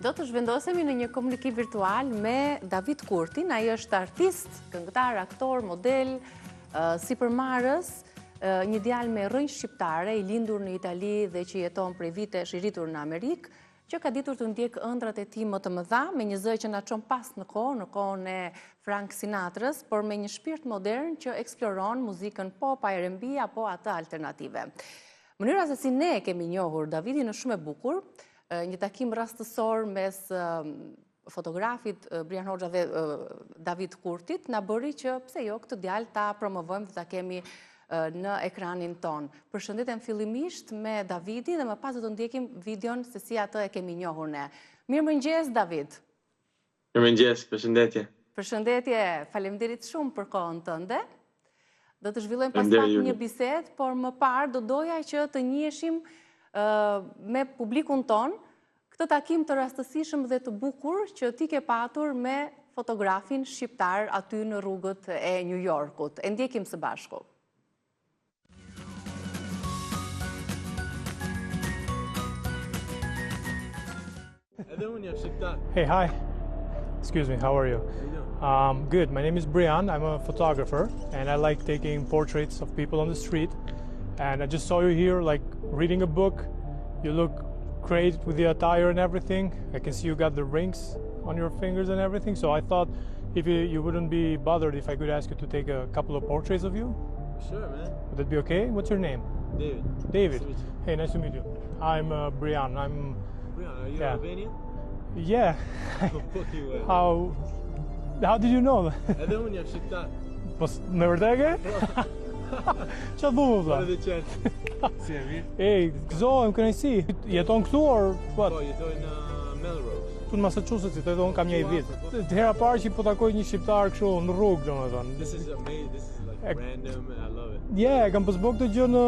Do të zhvendosemi në një komunikim virtual me David Kurtin. Ai është artist, këngëtar, aktor, model, sipërmarrës, një djalë me rrënjë shqiptare, i lindur në Itali dhe që jeton prej vitesh, i rritur në Amerikë, që ka ditur të ndjek ëndrat e tij më të mëdha, me një zë që na çon pas në kohën e Frank Sinatrës, por me një shpirt modern që eksploron muzikën pop, R&B apo atë alternative. Mënyra se si ne kemi njohur Davidin është shumë e bukur. Një takim rastësor mes fotografit Brian Hoxha dhe David Kurtit na bëri që pse jo këtë djalë ta promovojmë dhe ta kemi në ekranin ton. Përshëndetjem fillimisht me Davidin dhe më pas do të ndjekim videon se si atë e kemi njohur ne. Mirëmëngjes David. Mirëmëngjes, përshëndetje. Përshëndetje, faleminderit shumë për kohën tënde. Do të zhvillojmë pas pak një bisedë, por më parë do doja që të njiheshim me publikun ton këtë takim të rastësishëm dhe të bukur që ti ke patur me fotografin shqiptar aty në rrugët e New Yorkut. E ndjekim së bashku. Hey, hi. Excuse me, how are you? Good. My name is Brian. I'm a photographer and I like taking portraits of people on the street. And I just saw you here, like, reading a book. You look great with the attire and everything. I can see you got the rings on your fingers and everything. So I thought if you wouldn't be bothered if I could ask you to take a couple of portraits of you. Sure, man. Would that be okay? What's your name? David. David. Hey, nice to meet you. I'm Brian. Brian, are you Albanian? Yeah. You How did you know? Edhe unë jam shqiptar. Po me vërtet e? Çfarë bëu vëlla? Edhe qenë. Si e mirë? Ej, gëzohem kënaqësi. Jeton këtu or what? Po, jetoj në Melrose. Tu në Massachusetts, jeton kam një vit. Të hera parë që po takoj një shqiptar kështu në rrugë, domethënë. This is amazing. This is like random and I love it. Yeah, kam pas bë këtë gjë në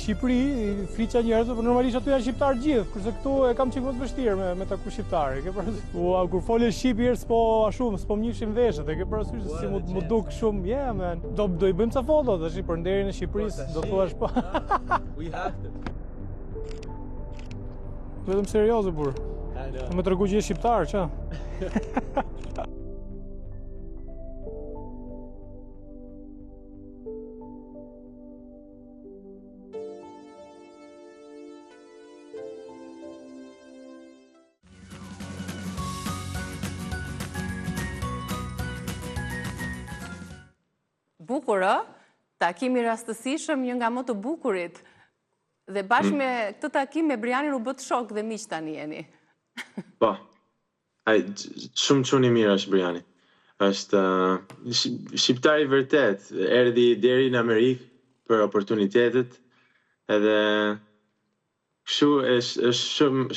Shqipëri, friqa njerëz, por normalisht aty janë shqiptar gjithë, kurse këtu e kam çik më të vështirë me taku shqiptarë. Ke parasysh? Kur folë shqip herë s'po ashtu, s'po mjifshim veshët, e ke parasysh se si më duk shumë, yeah man. Do i bëjmë ca foto tash për nderin e Shqipërisë, do thuash po. We have to. Vetëm serioze burr. Më tregu që je shqiptar, ç'a? Bukur, takimi rastësishëm një nga më të bukurit. Dhe bashkë me këtë takim me Brianin u bët shok dhe miq tani jeni. Po. Shumë çuni mirë është Briani. Është shqiptar i vërtet, erdhi deri në Amerikë për oportunitetet, edhe kështu është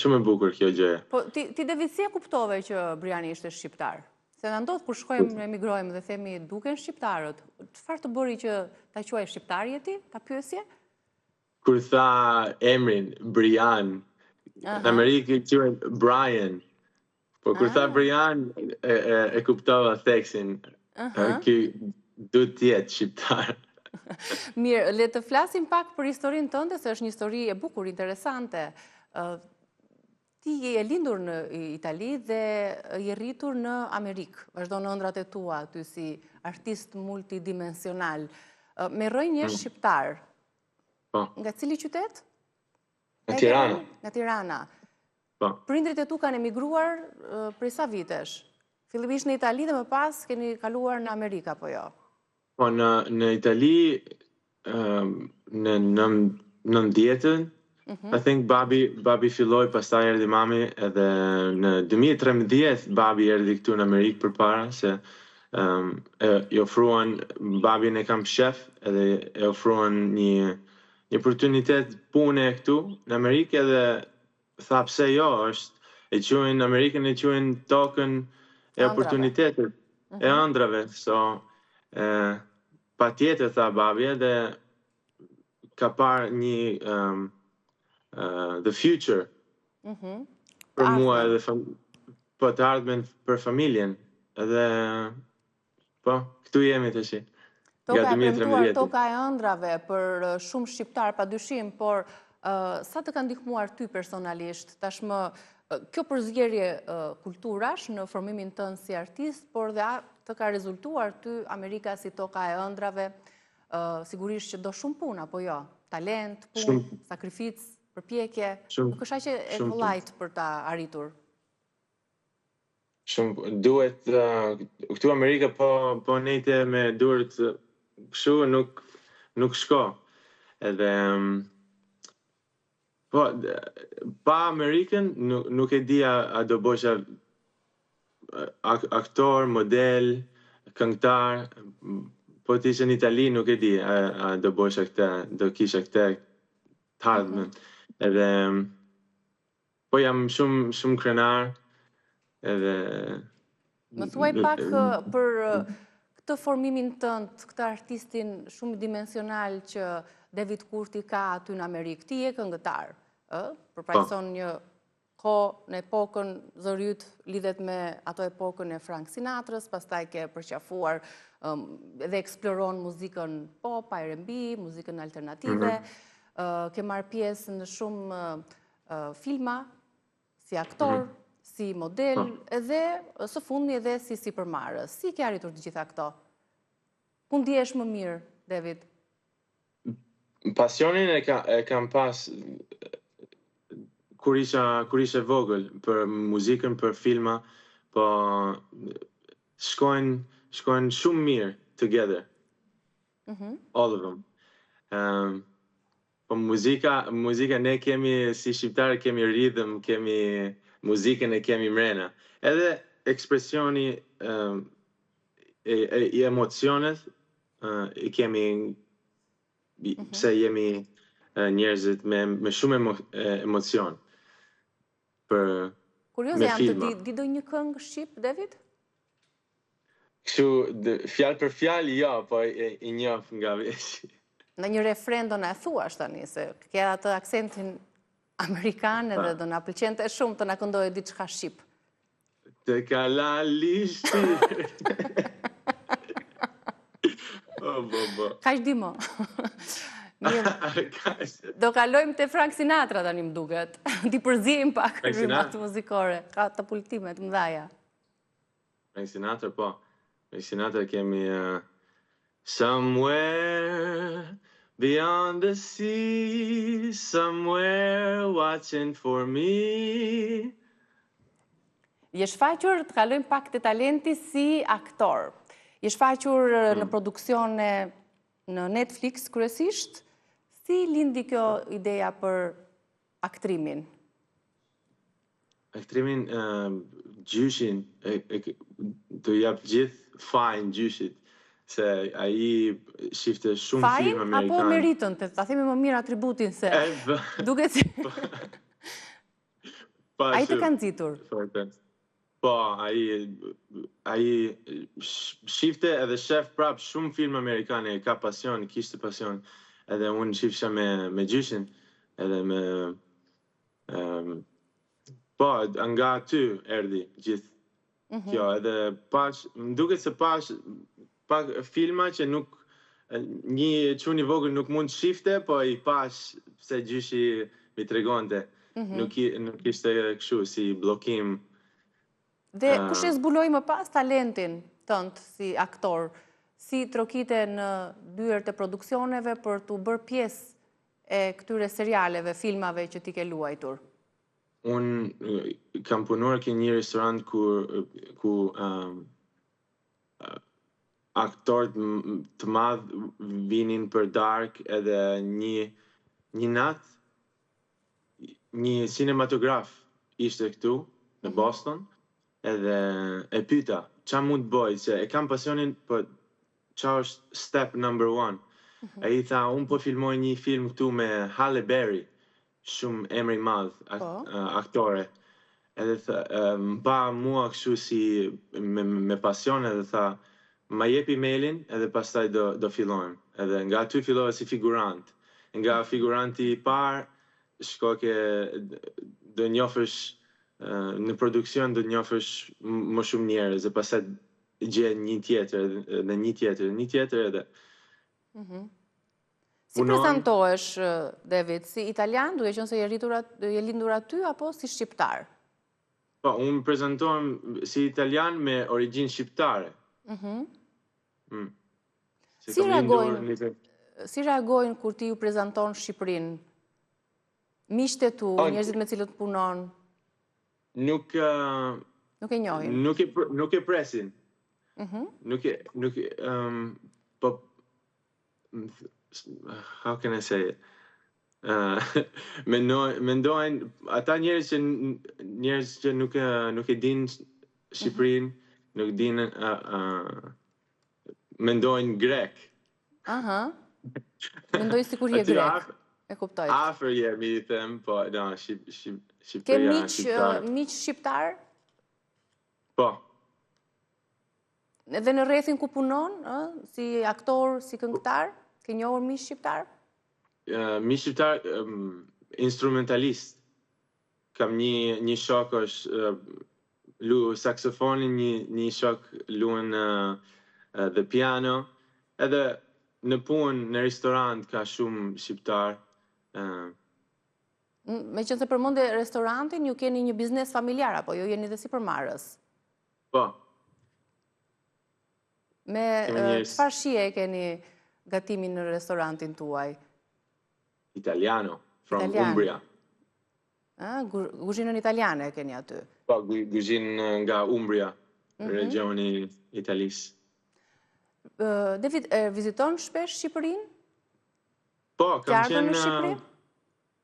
shumë e bukur kjo gjë. Po ti David si e kuptove që Briani ishte shqiptar? Se na ndodh kur shkojmë, emigrojmë dhe themi duken shqiptarët. Çfarë të bëri që ta quaj shqiptar je ti? Ta pyesje? Kur tha emrin Brian, në Amerikë quhen Brian. Po kur tha Brian e kuptova theksin. Ky duhet të jetë shqiptar. Mirë, le të flasim pak për historinë tënde, se është një histori e bukur, interesante. Ti je lindur në Itali dhe je rritur në Amerikë. Vazhdon në ëndrat e tua aty si artist multidimensional. Me rrënjë shqiptar. Po. Nga cili qytet? Nga Tirana. Nga Tirana. Po. Prindrit e tu kanë emigruar prej sa vitesh? Fillimisht në Itali dhe më pas keni kaluar në Amerikë apo jo? Po, në Itali në 90-ën, I think babi filloi, pastaj erdhi mami, edhe në 2013 babi erdhi këtu në Amerikë përpara se i ofruan, babin e kam shef, edhe e ofruan një oportunitet pune këtu në Amerikë, edhe tha pse jo, e quajnë Amerikën, e quajnë tokën e oportunitetet, e ëndrave, so patjetër tha babi, edhe ka parë një the future për mua edhe po të ardhmen për familjen edhe po këtu jemi tash. Toka e premtuar, toka e ëndrave për shumë shqiptar padyshim, por sa të ka ndihmuar ty personalisht tashmë Kjo përzgjerje kulturash në formimin tënë si artist, por dhe të ka rezultuar ty Amerika si toka e ëndrave, sigurisht që do shumë punë, apo jo? Talent, punë, sakrificë, përpjekje, nuk është aqe e vëllajt për ta arritur. Shumë duhet, këtu Amerika po nejte me duhet kështu nuk shko. Edhe po, pa Amerikën nuk e di a do bosha aktor, model, këngëtar, po të ishe në Itali nuk e di a do bosha këte, do kisha këte të ardhmen. Edhe po jam shumë krenar, edhe më thuaj pak për këtë formimin tënd, këtë artistin shumë dimensional që David Kurti ka aty në Amerikë. Ti je këngëtar, përpajson një kohë në epokën Zëryt lidhet me ato epokën e Frank Sinatrës, pastaj ke përqafuar dhe eksploron muzikën pop, R&B, muzikën alternative, ke marrë pjesë në shumë filma, si aktor, si model, edhe së fundmi edhe si sipërmarrës. Si ke arritur të gjitha këto? Ku ndihesh më mirë, David? Pasionin e kam pas kur isha vogël për muzikën, për filma, po shkojnë shumë mirë together. All of them. Po muzika ne kemi, si shqiptarë, kemi rhythm, kemi muzikën e kemi mrena. Edhe ekspresioni i emocionet i kemi, pse jemi njerëzit me shumë emocion. Kurioz jam të di do një këngë shqip, David? Kështu, fjalë për fjalë, jo, po i njoh nga veç. Në një refren do na e thuash tani, se ke atë aksentin amerikan edhe do na pëlqente shumë të na këndoje diçka shqip. Të kalalishi. Kaq di mo. Do kalojmë te Frank Sinatra tani më duket. Ti përzijim pak rrymat muzikore, ka të pultimet mëdhaja. Frank Sinatra, po. Frank Sinatra kemi Somewhere beyond the sea, somewhere watching for me. Je shfaqur, të kalojmë pak të talenti si aktor. Je shfaqur në produksione në Netflix kryesisht. Si lindi kjo ideja për aktrimin? Aktrimin, gjyshin, të jap gjithë fajin gjyshit. Se aji shifte shumë film amerikan. Fajin apo meritën, ta themi më mirë atributin se duket si... Aji të kanë nxitur. Po, aji shifte edhe shef prap shumë film amerikane, ka pasion, kishte pasion. Edhe unë shifsha me gjyshin, edhe me... Po, nga aty erdi gjithë kjo, edhe pash, më duket se pash pak filma që nuk, një çuni vogël nuk mund shifte, po i pash se gjyshi mi tregonte. Nuk ishte kështu si bllokim. Dhe kush e zbuloi më pas talentin tënd si aktor? Si trokite në dyert e produksioneve për të bërë pjesë e këtyre serialeve, filmave që ti ke luajtur? Unë kam punuar ke një restorant ku aktorët të madh vinin për dark, edhe një natë një cinematograf ishte këtu në Boston, edhe e pyeta ç'a mund të bëj, se e kam pasionin për ç'a është step number 1. Ai tha, unë po filmoj një film këtu me Halle Berry, shumë emri i madh, aktore. Edhe më pa mua kështu si me pasion, edhe tha, ma jep emailin edhe pastaj do fillojmë. Edhe nga aty fillova si figurant. Nga figuranti i parë, shkoke do njofësh në produksion, do njofësh më shumë njerëz, e pastaj gje një tjetër, dhe një tjetër edhe. Si prezantohesh, David, si italian, duke qenë se je lindur aty, apo si shqiptar? Po, unë prezantohem si italian me origjinë shqiptare. Si reagojnë kur ti ju prezanton Shqipërinë? Miqtë e tu, njerëzit me cilët punon? Nuk e njohin? Nuk e presin. Po, how can I say it? Mendojnë, ata njerëz që nuk e din Shqipërinë, nuk din, mendojnë grek. Mendojnë sikur je grek. E kuptoj. Afër jemi, I them, po, no, Shqipëria. Ke miq shqiptar? Po. Edhe në rrethin ku punon, si aktor, si këngëtar, ke njohur miq shqiptar? Miq shqiptar, instrumentalist. Kam një shok është lu saksofonin, një shok luan the piano, edhe në punë, në restorant ka shumë shqiptar. Me qënë se përmende restorantin, ju keni një biznes familjar, apo jo jeni dhe sipërmarrës? Po. Me çfarë shije e keni gatimin në restorantin tuaj? Italiano, from Umbria. Kuzhinën italiane e keni aty? Po, kuzhinë nga Umbria, regioni Italisë. David, viziton shpesh Shqipërinë? Po, kam qenë në Shqipëri?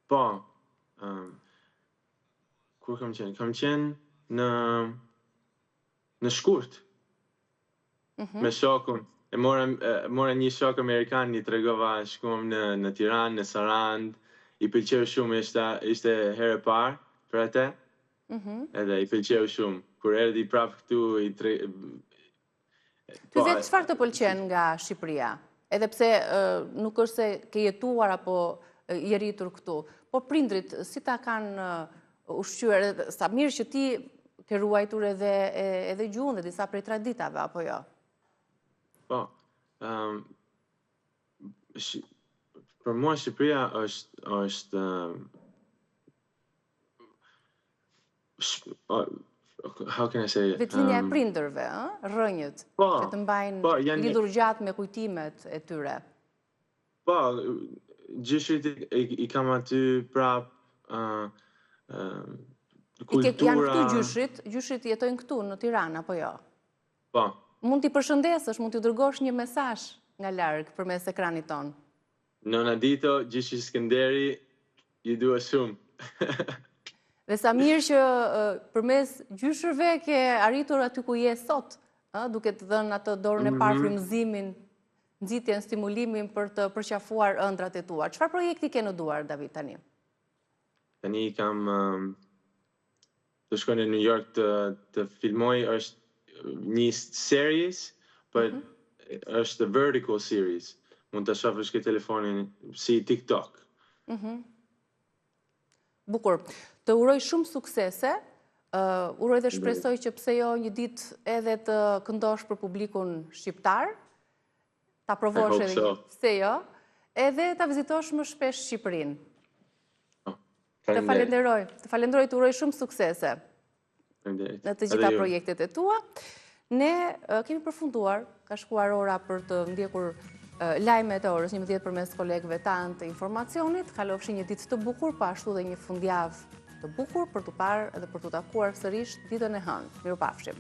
Po. Kur kam qenë? Kam qenë në Shkurt. Me shokun. E mora një shok amerikan, i tregova, shkuam në Tiranë, në Sarand. I pëlqeu shumë, ishte herë e parë për atë. Edhe I pëlqeu shumë. Kur erdhi prapë këtu, Ty vetë çfarë të pëlqen nga Shqipëria? Edhe pse nuk është se ke jetuar apo je rritur këtu, po prindrit si ta kanë ushqyer, sa mirë që ti ke ruajtur edhe gjuhën dhe disa prej traditave, apo jo? Po. Për mua Shqipëria është how can I say it? Vetëlinja e prindërve, rrënjët, që të mbajnë lidhur gjatë me kujtimet e tyre. Po, gjyshit I kam aty prap, kultura... Janë këtu gjyshit jetojnë këtu në Tiranë, apo jo? Po. Mund t'i përshëndesësh, mund t'i dërgosh një mesazh nga larg përmes ekranit ton. Nona Dito, gjyshi Skënderi, ju dua shumë. Dhe sa mirë që përmes gjyshërve ke arritur aty ku je sot, duke të dhënë atë dorën e parë frymëzimin, nxitjen, stimulimin për të përqafuar ëndrat e tua. Çfarë projekti ke në duar, David, tani? Tani kam të shkoj në New York të filmoj, është një series, por është vertical series. Mund të shohësh ke telefonin si TikTok. Bukur. Të uroj shumë suksese, uroj dhe shpresoj që pse jo një ditë edhe të këndosh për publikun shqiptar, ta provosh edhe pse jo, edhe ta vizitosh më shpesh Shqipërinë. Të falenderoj, të uroj shumë suksese në të gjitha projektet e tua. Ne kemi përfunduar, ka shkuar ora për të ndjekur lajmet e orës 11 përmes kolegëve tanë të informacionit. Kalofshi një ditë të bukur, pa ashtu dhe një fundjavë të bukur për të parë edhe për të takuar sërish ditën e hënë. Mirupafshim.